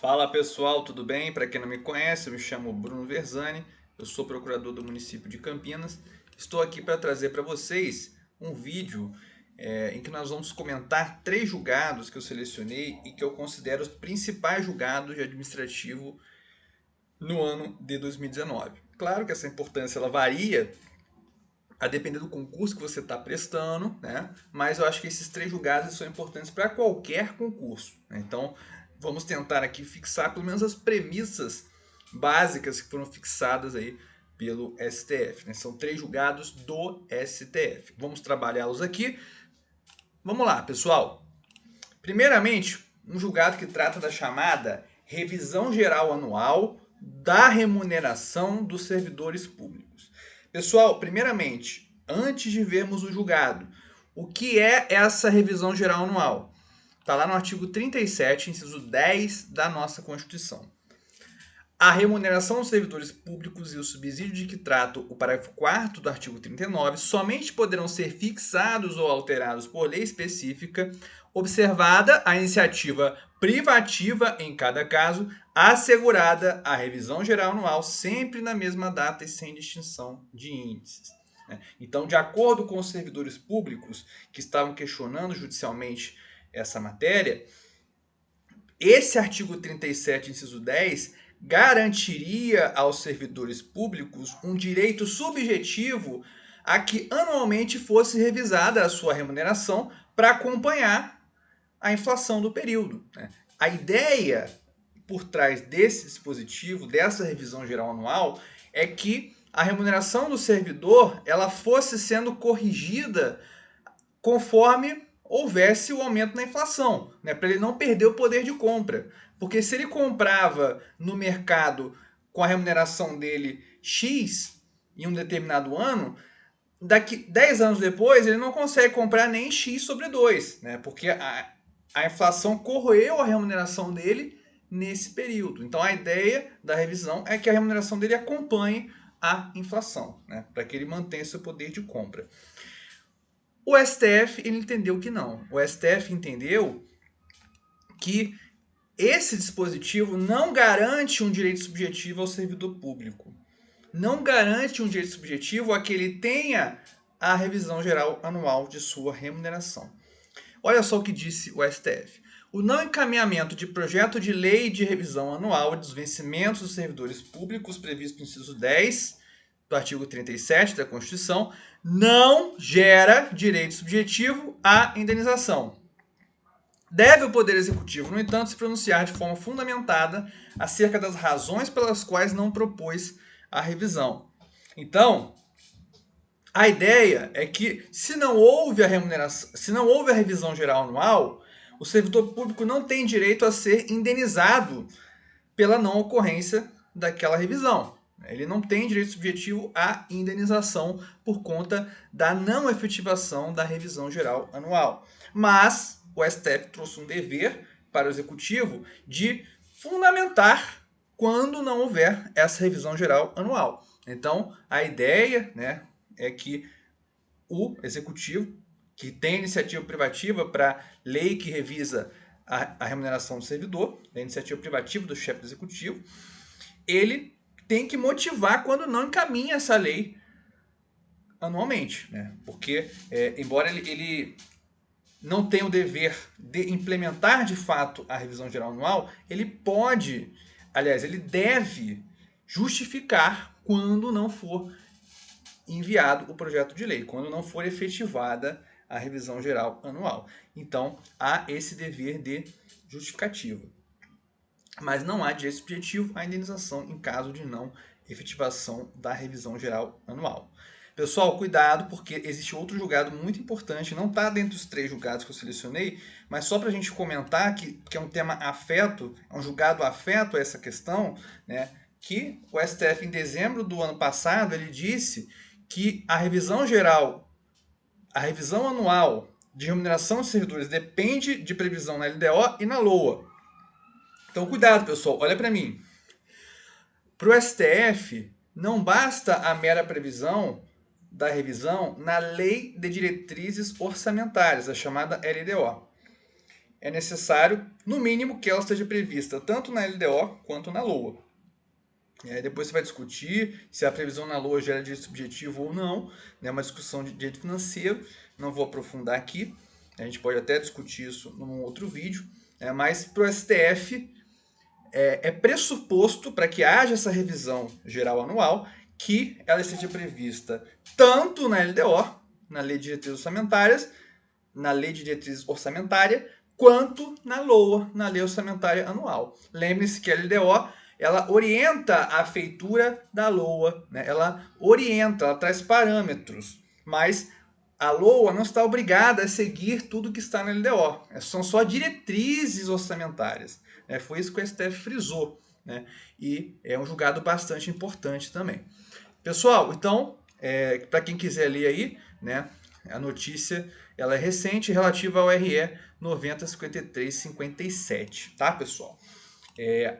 Fala pessoal, tudo bem? Para quem não me conhece, eu me chamo Bruno Versani, eu sou procurador do município de Campinas. Estou aqui para trazer para vocês um vídeo em que nós vamos comentar 3 julgados que eu selecionei e que eu considero os principais julgados de administrativo no ano de 2019. Claro que essa importância ela varia a depender do concurso que você está prestando, né? Mas eu acho que esses 3 julgados são importantes para qualquer concurso, né? Então, vamos tentar aqui fixar pelo menos as premissas básicas que foram fixadas aí pelo STF, né? São 3 julgados do STF. Vamos trabalhá-los aqui. Vamos lá, pessoal. Primeiramente, um julgado que trata da chamada revisão geral anual da remuneração dos servidores públicos. Pessoal, primeiramente, antes de vermos o julgado, o que é essa revisão geral anual? Está lá no artigo 37, inciso 10 da nossa Constituição. A remuneração dos servidores públicos e o subsídio de que trata o parágrafo 4º do artigo 39 somente poderão ser fixados ou alterados por lei específica, observada a iniciativa privativa em cada caso, assegurada a revisão geral anual sempre na mesma data e sem distinção de índices. Então, de acordo com os servidores públicos que estavam questionando judicialmente essa matéria, esse artigo 37, inciso 10, garantiria aos servidores públicos um direito subjetivo a que anualmente fosse revisada a sua remuneração para acompanhar a inflação do período. A ideia por trás desse dispositivo, dessa revisão geral anual, é que a remuneração do servidor ela fosse sendo corrigida conforme houvesse o aumento na inflação, né, para ele não perder o poder de compra. Porque se ele comprava no mercado com a remuneração dele X em um determinado ano, daqui 10 anos depois ele não consegue comprar nem X sobre 2, né, porque a inflação corroeu a remuneração dele nesse período. Então a ideia da revisão é que a remuneração dele acompanhe a inflação, né, para que ele mantenha seu poder de compra. O STF ele entendeu que não. O STF entendeu que esse dispositivo não garante um direito subjetivo ao servidor público. Não garante um direito subjetivo a que ele tenha a revisão geral anual de sua remuneração. Olha só o que disse o STF. O não encaminhamento de projeto de lei de revisão anual dos vencimentos dos servidores públicos previsto no inciso 10 do artigo 37 da Constituição não gera direito subjetivo à indenização. Deve o Poder Executivo, no entanto, se pronunciar de forma fundamentada acerca das razões pelas quais não propôs a revisão. Então, a ideia é que se não houve a revisão geral anual, o servidor público não tem direito a ser indenizado pela não ocorrência daquela revisão. Ele não tem direito subjetivo à indenização por conta da não efetivação da revisão geral anual. Mas o STF trouxe um dever para o Executivo de fundamentar quando não houver essa revisão geral anual. Então, a ideia, né, é que o Executivo, que tem iniciativa privativa para lei que revisa a remuneração do servidor, a iniciativa privativa do chefe do Executivo, ele tem que motivar quando não encaminha essa lei anualmente, né? Porque, embora ele não tenha o dever de implementar de fato a revisão geral anual, ele pode, aliás, ele deve justificar quando não for enviado o projeto de lei, quando não for efetivada a revisão geral anual. Então, há esse dever de justificativa. Mas não há direito subjetivo à indenização em caso de não efetivação da revisão geral anual. Pessoal, cuidado, porque existe outro julgado muito importante, não está dentro dos 3 julgados que eu selecionei, mas só para a gente comentar que é um tema afeto, é um julgado afeto a essa questão, né, que o STF, em dezembro do ano passado, ele disse que a revisão anual de remuneração de servidores depende de previsão na LDO e na LOA. Então, cuidado, pessoal. Olha para mim. Para o STF, não basta a mera previsão da revisão na Lei de Diretrizes Orçamentárias, a chamada LDO. é necessário, no mínimo, que ela esteja prevista tanto na LDO quanto na LOA. E aí depois você vai discutir se a previsão na LOA gera direito subjetivo ou não, né? Uma discussão de direito financeiro, não vou aprofundar aqui, a gente pode até discutir isso num outro vídeo, mas para o STF é pressuposto, para que haja essa revisão geral anual, que ela esteja prevista tanto na LDO, na Lei de Diretrizes Orçamentárias, na Lei de Diretriz Orçamentária, quanto na LOA, na Lei Orçamentária Anual. Lembre-se que a LDO ela orienta a feitura da LOA, né? Ela orienta, ela traz parâmetros, mas a LOA não está obrigada a seguir tudo que está na LDO. São só diretrizes orçamentárias. Foi isso que o STF frisou, né? E é um julgado bastante importante também. Pessoal, então, para quem quiser ler aí, né, a notícia ela é recente, relativa ao RE 905357, tá, pessoal?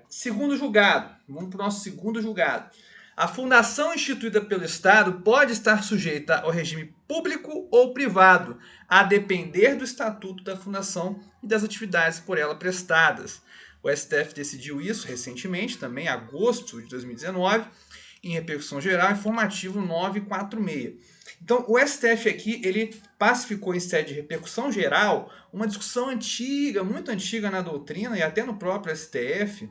Segundo julgado, vamos para o nosso segundo julgado. A fundação instituída pelo Estado pode estar sujeita ao regime público ou privado, a depender do estatuto da fundação e das atividades por ela prestadas. O STF decidiu isso recentemente, também em agosto de 2019, em repercussão geral, informativo 946. Então, o STF aqui, ele pacificou em sede de repercussão geral uma discussão antiga, muito antiga na doutrina e até no próprio STF,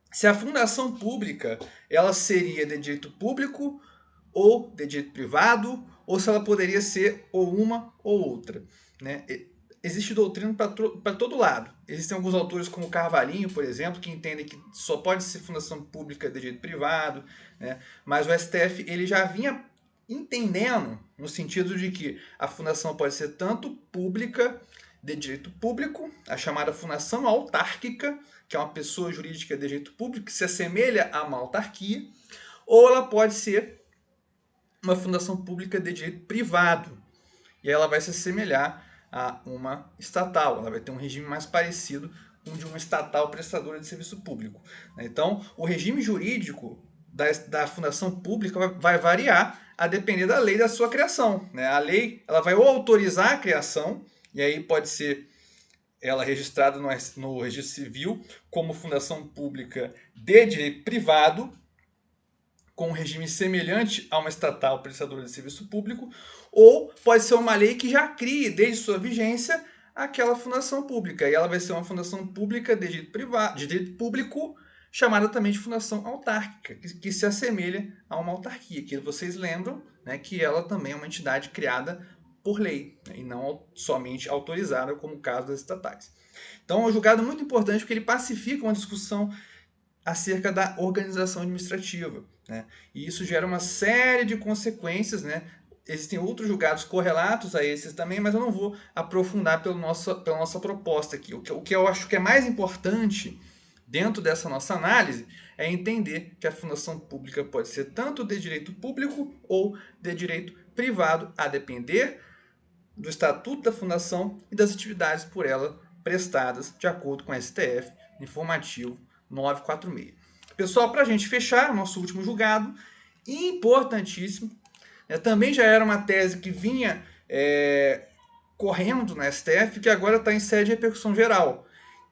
se a fundação pública ela seria de direito público ou de direito privado, ou se ela poderia ser ou uma ou outra, né? Existe doutrina para todo lado. Existem alguns autores como Carvalhinho, por exemplo, que entendem que só pode ser fundação pública de direito privado, né? Mas o STF ele já vinha entendendo no sentido de que a fundação pode ser tanto pública, de direito público, a chamada fundação autárquica, que é uma pessoa jurídica de direito público que se assemelha a uma autarquia, ou ela pode ser uma fundação pública de direito privado, e ela vai se assemelhar a uma estatal, ela vai ter um regime mais parecido com o de uma estatal prestadora de serviço público. Então, o regime jurídico da fundação pública vai variar a depender da lei da sua criação. A lei ela vai ou autorizar a criação, e aí pode ser ela registrada no registro civil como fundação pública de direito privado, com um regime semelhante a uma estatal prestadora de serviço público, ou pode ser uma lei que já crie, desde sua vigência, aquela fundação pública. E ela vai ser uma fundação pública de direito privado, de direito público, chamada também de fundação autárquica, que se assemelha a uma autarquia, que vocês lembram, né, que ela também é uma entidade criada por lei, né, e não somente autorizada, como o caso das estatais. Então é um julgado muito importante porque ele pacifica uma discussão acerca da organização administrativa, né? E isso gera uma série de consequências, né? Existem outros julgados correlatos a esses também, mas eu não vou aprofundar pela nossa proposta aqui. O que eu acho que é mais importante dentro dessa nossa análise é entender que a fundação pública pode ser tanto de direito público ou de direito privado, a depender do estatuto da fundação e das atividades por ela prestadas, de acordo com a STF, informativo 946. Pessoal, para a gente fechar o nosso último julgado, importantíssimo, também já era uma tese que vinha correndo na STF, que agora está em sede de repercussão geral,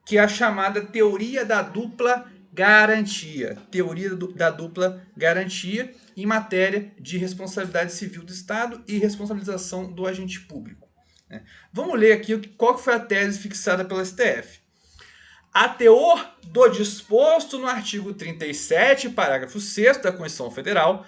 que é a chamada teoria da dupla garantia. Teoria da dupla garantia em matéria de responsabilidade civil do Estado e responsabilização do agente público. Vamos ler aqui qual foi a tese fixada pela STF. A teor do disposto no artigo 37, parágrafo 6º da Constituição Federal,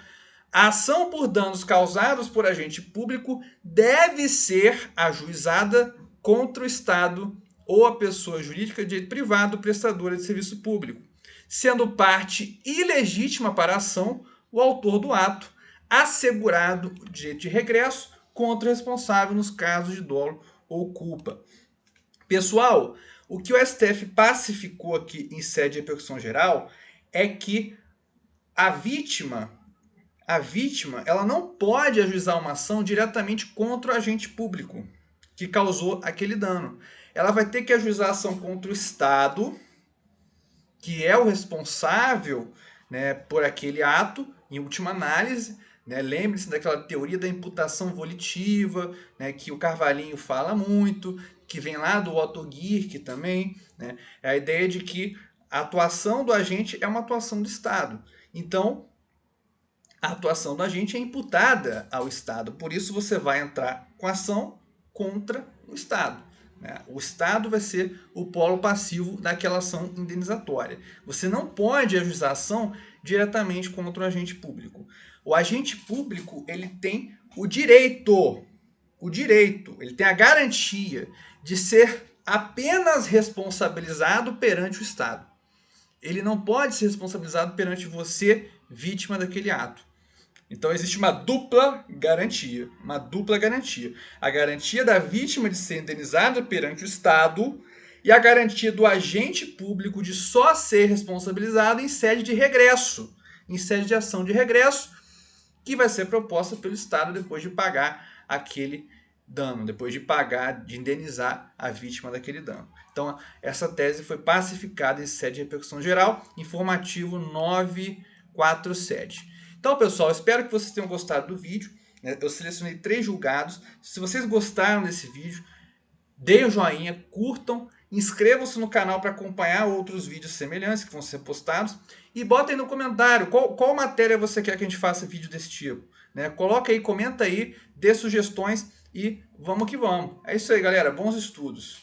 a ação por danos causados por agente público deve ser ajuizada contra o Estado ou a pessoa jurídica de direito privado prestadora de serviço público, sendo parte ilegítima para a ação o autor do ato, assegurado o direito de regresso contra o responsável nos casos de dolo ou culpa. Pessoal, o que o STF pacificou aqui em sede de repercussão geral é que a vítima ela não pode ajuizar uma ação diretamente contra o agente público que causou aquele dano. Ela vai ter que ajuizar a ação contra o Estado, que é o responsável, né, por aquele ato, em última análise, né? Lembre-se daquela teoria da imputação volitiva, né, que o Carvalhinho fala muito, que vem lá do Otto Gierke também, né? É a ideia de que a atuação do agente é uma atuação do Estado. Então, a atuação do agente é imputada ao Estado. Por isso, você vai entrar com ação contra o Estado. O Estado vai ser o polo passivo daquela ação indenizatória. Você não pode ajuizar ação diretamente contra o agente público. O agente público, ele tem o direito, ele tem a garantia de ser apenas responsabilizado perante o Estado. Ele não pode ser responsabilizado perante você, vítima daquele ato. Então existe uma dupla garantia. A garantia da vítima de ser indenizada perante o Estado e a garantia do agente público de só ser responsabilizado em sede de regresso, em sede de ação de regresso, que vai ser proposta pelo Estado depois de pagar aquele dano, depois de pagar, de indenizar a vítima daquele dano. Então essa tese foi pacificada em sede de repercussão geral, informativo 947. Então, pessoal, espero que vocês tenham gostado do vídeo. Eu selecionei 3 julgados. Se vocês gostaram desse vídeo, deem um joinha, curtam, inscrevam-se no canal para acompanhar outros vídeos semelhantes que vão ser postados. E botem no comentário qual matéria você quer que a gente faça vídeo desse tipo. Coloca aí, comenta aí, dê sugestões e vamos que vamos. É isso aí, galera. Bons estudos.